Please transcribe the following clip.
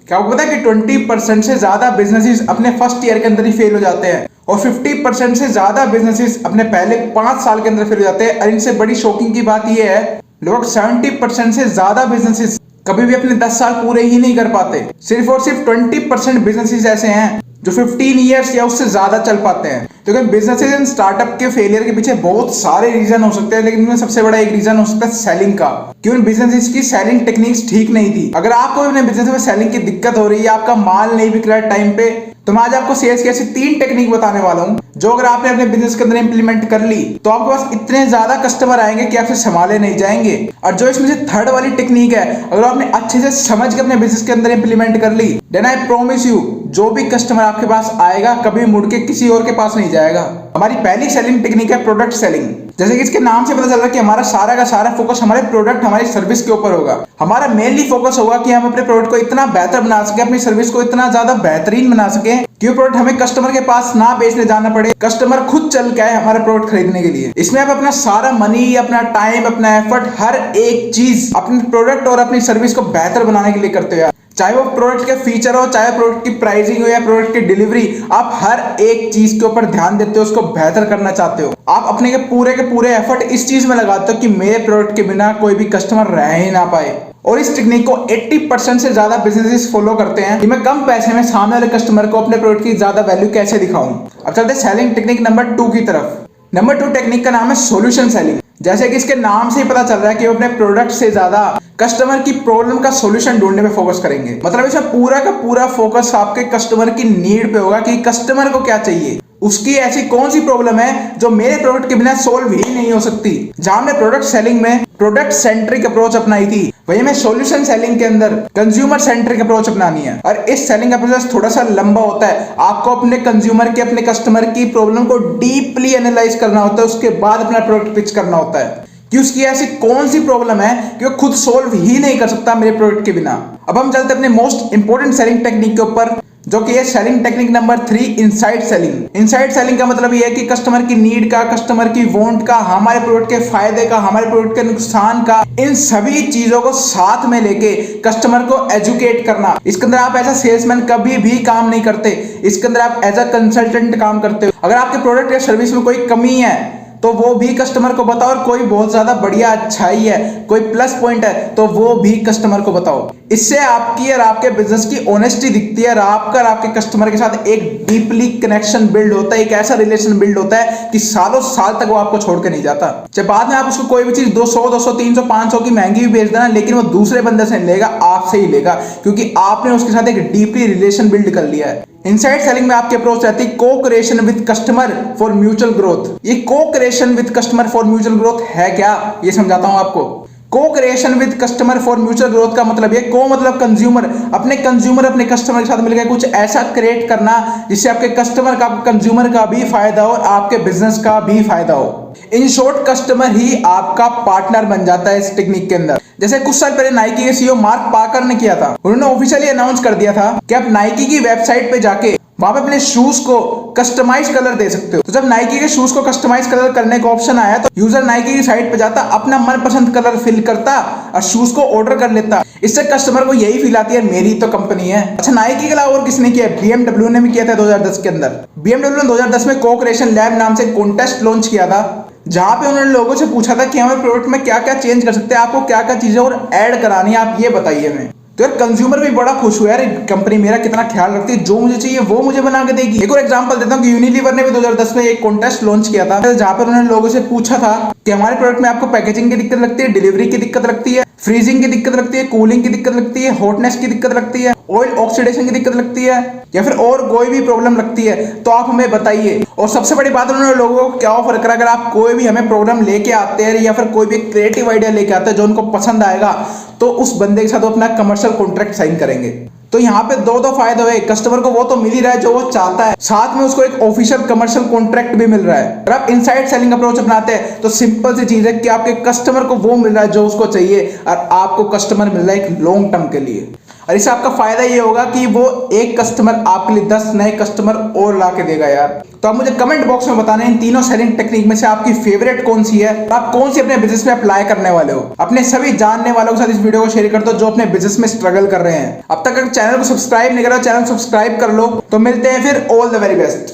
क्या आपको पता है कि 20% से ज्यादा बिजनेसेस अपने फर्स्ट ईयर के अंदर ही फेल हो जाते हैं और 50% से ज्यादा बिजनेसेस अपने पहले 5 साल के अंदर फेल हो जाते हैं। और इनसे बड़ी शॉकिंग की बात यह है, लोग 70% से ज्यादा बिजनेसेस कभी भी अपने 10 साल पूरे ही नहीं कर पाते। सिर्फ और सिर्फ 20% बिजनेसेस ऐसे हैं जो 15 ईयर्स या उससे ज्यादा चल पाते हैं। क्योंकि बिजनेसेस एंड स्टार्टअप के फेलियर के पीछे बहुत सारे रीजन हो सकते हैं, लेकिन इनमें सबसे बड़ा एक रीजन हो सकता है सेलिंग का। क्यों बिजनेसेस की सेलिंग टेक्निक्स ठीक नहीं थी। अगर आपको अपने बिजनेस में सेलिंग की दिक्कत हो रही है, आपका माल नहीं बिक रहा है टाइम पे, तो मैं आज आपको सेल्स की ऐसी 3 टेक्निक बताने वाला हूं जो अगर आपने अपने बिजनेस के अंदर इंप्लीमेंट कर ली तो आपके पास इतने ज्यादा कस्टमर आएंगे कि आपसे संभाले नहीं जाएंगे। और जो इसमें से थर्ड वाली टेक्निक है, अगर आपने अच्छे से समझ के अपने बिजनेस के अंदर इंप्लीमेंट कर ली, देन आई प्रॉमिस यू जो भी कस्टमर आपके पास आएगा कभी मुड़ के किसी और के पास नहीं जाएगा। हमारी पहली सेलिंग टेक्निक है प्रोडक्ट सेलिंग। जैसे कि इसके नाम से पता चल रहा है कि हमारा सारा का सारा फोकस हमारे प्रोडक्ट, हमारी सर्विस के ऊपर होगा। हमारा मेनली फोकस होगा कि हम अपने प्रोडक्ट को इतना बेहतर बना सके, अपनी सर्विस को इतना ज्यादा बेहतरीन बना सके कि प्रोडक्ट हमें कस्टमर के पास ना बेचने जाना पड़े, कस्टमर खुद चल के आए हमारा प्रोडक्ट खरीदने के लिए। इसमें आप अपना सारा मनी, अपना टाइम, अपना एफर्ट, हर एक चीज अपने प्रोडक्ट और अपनी सर्विस को बेहतर बनाने के लिए करते हो। चाहे वो प्रोडक्ट के फीचर हो, चाहे प्रोडक्ट की प्राइसिंग हो या प्रोडक्ट की डिलीवरी, आप हर एक चीज के ऊपर ध्यान देते हो, उसको बेहतर करना चाहते हो। आप अपने के पूरे एफर्ट इस चीज में लगाते हो कि मेरे प्रोडक्ट के बिना कोई भी कस्टमर रह ही ना पाए। और इस टेक्निक को 80% से ज्यादा बिजनेसेस फॉलो करते हैं कि मैं कम पैसे में सामने वाले कस्टमर को अपने प्रोडक्ट की ज्यादा वैल्यू कैसे दिखाऊं। अब चलते हैं सेलिंग टेक्निक नंबर 2 की तरफ। नंबर 2 टेक्निक का नाम है सॉल्यूशन सेलिंग। जैसे कि इसके नाम से ही पता चल रहा है कि वो अपने प्रोडक्ट से ज्यादा कस्टमर की प्रॉब्लम का सॉल्यूशन ढूंढने पे फोकस करेंगे। मतलब इसमें पूरा का पूरा फोकस आपके कस्टमर की नीड पे होगा कि कस्टमर को क्या चाहिए, उसकी ऐसी कौन सी प्रॉब्लम है जो मेरे प्रोडक्ट के बिना सोल्व ही नहीं हो सकती। जहां हमने प्रोडक्ट सेलिंग में प्रोडक्ट सेंट्रिक अप्रोच अपनाई थी, वही हमें सॉल्यूशन सेलिंग के अंदर कंज्यूमर सेंट्रिक अप्रोच अपनानी है। और इस सेलिंग का प्रोसेस थोड़ा सा लंबा होता है। आपको अपने कंज्यूमर के, अपने कस्टमर की प्रॉब्लम को डीपली एनालाइज करना होता है, उसके बाद अपना प्रोडक्ट पिच करना होता है कि उसकी ऐसी कौन सी प्रॉब्लम है कि वो खुद सोल्व ही नहीं कर सकता मेरे प्रोडक्ट के बिना। अब हम चलते अपने मोस्ट इंपोर्टेंट सेलिंग टेक्निक के ऊपर, जो कि है selling technique number 3, inside selling. Inside selling का मतलब ये है कि कस्टमर की नीड का, कस्टमर की वांट का, हमारे प्रोडक्ट के फायदे का, हमारे प्रोडक्ट के नुकसान का, इन सभी चीजों को साथ में लेके कस्टमर को एजुकेट करना। इसके अंदर आप एज अ सेल्समैन कभी भी काम नहीं करते, इसके अंदर आप एज अ कंसल्टेंट काम करते हो। अगर आपके प्रोडक्ट या सर्विस में कोई कमी है तो वो भी कस्टमर को बताओ, और कोई बहुत ज्यादा बढ़िया अच्छाई है, कोई प्लस पॉइंट है तो वो भी कस्टमर को बताओ। इससे आपकी और आपके बिजनेस की ऑनेस्टी दिखती है और आपका और आपके कस्टमर के साथ एक डीपली कनेक्शन बिल्ड होता है, एक ऐसा रिलेशन बिल्ड होता है कि सालों साल तक वो आपको छोड़ के नहीं जाता। चाहे बाद में आप उसको कोई भी चीज 200, 200, 300, 500 की महंगी भी बेच देना, लेकिन वो दूसरे बंदे से लेगा, आपसे ही लेगा, क्योंकि आपने उसके साथ एक डीपली रिलेशन बिल्ड कर लिया है। इनसाइड सेलिंग में आपकी अप्रोच रहती है को creation with customer for mutual growth. ये को creation with customer for mutual growth है क्या, ये समझाता हूं आपको। को creation with customer for mutual growth का मतलब ये, को मतलब कंज्यूमर, अपने कस्टमर के साथ मिलकर कुछ ऐसा क्रिएट करना जिससे आपके कस्टमर का, कंज्यूमर का भी फायदा हो और आपके बिजनेस का भी फायदा हो। इन शॉर्ट कस्टमर ही आपका पार्टनर बन जाता है इस टेक्निक के अंदर। जैसे कुछ साल पहले नाइकी के सीईओ मार्क पाकर ने किया था, उन्होंने ऑफिशियली अनाउंस कर दिया था कि आप नाइकी की वेबसाइट पे जाके वहां पे अपने शूज को कस्टमाइज कलर दे सकते हो। तो जब नाइकी के शूज को कस्टमाइज कलर करने का ऑप्शन आया तो यूजर नाइकी की साइट पे जाता, अपना मनपसंद कलर फिल करता और शूज को ऑर्डर कर लेता। इससे कस्टमर को यही फील आती है मेरी तो कंपनी है। अच्छा, नाइकी के अलावा और किसने किया? BMW ने भी किया था 2010 के अंदर। BMW ने 2010 में को क्रिएशन लैब नाम से कॉन्टेस्ट लॉन्च किया था, जहां पे उन्होंने लोगों से पूछा था कि हमारे प्रोडक्ट में क्या क्या चेंज कर सकते हैं, आपको क्या क्या चीजें और ऐड करानी है, आप ये बताइए हमें। तो यार कंज्यूमर भी बड़ा खुश हुआ, यार कंपनी मेरा कितना ख्याल रखती है, जो मुझे चाहिए वो मुझे बना के देगी। एक और एग्जांपल देता हूँ कि यूनिलीवर ने भी 2010 में एक कॉन्टेस्ट लॉन्च किया था, जहां पर उन्होंने लोगों से पूछा था कि हमारे प्रोडक्ट में आपको पैकेजिंग की दिक्कत लगती है, डिलीवरी की दिक्कत लगती है, फ्रीजिंग की दिक्कत लगती है, कूलिंग की दिक्कत लगती है, हॉटनेस की दिक्कत लगती है, ऑयल ऑक्सीडेशन की दिक्कत लगती है, या फिर और कोई भी प्रॉब्लम लगती है तो आप हमें बताइए। और सबसे बड़ी बात, उन्होंने लोगों को क्या ऑफर करा, अगर आप कोई भी हमें प्रॉब्लम लेके आते हैं या फिर कोई भी क्रिएटिव आइडिया लेके आते हैं जो उनको पसंद आएगा, तो उस बंदे के साथ वो अपना कमर्शियल कॉन्ट्रैक्ट साइन करेंगे। तो यहाँ पे दो फायदे हुए, कस्टमर को वो तो मिल ही रहा है जो वो चाहता है, साथ में उसको एक ऑफिशियल कमर्शियल कॉन्ट्रैक्ट भी मिल रहा है। अगर आप इनसाइड सेलिंग अप्रोच अपनाते हैं तो सिंपल सी चीज है कि आपके कस्टमर को वो मिल रहा है जो उसको चाहिए और आपको कस्टमर मिल रहा है एक लॉन्ग टर्म के लिए। और इससे आपका फायदा ये होगा कि वो एक कस्टमर आपके लिए 10 नए कस्टमर और ला के देगा यार। तो आप मुझे कमेंट बॉक्स में बताना इन तीनों सेलिंग टेक्निक में से आपकी फेवरेट कौन सी है, आप कौन सी अपने बिजनेस में अप्लाई करने वाले हो। अपने सभी जानने वालों के साथ इस वीडियो को शेयर कर दो जो अपने बिजनेस में स्ट्रगल कर रहे हैं। अब तक अगर चैनल को सब्सक्राइब नहीं करा, चैनल सब्सक्राइब कर लो। तो मिलते हैं फिर, ऑल द वेरी बेस्ट।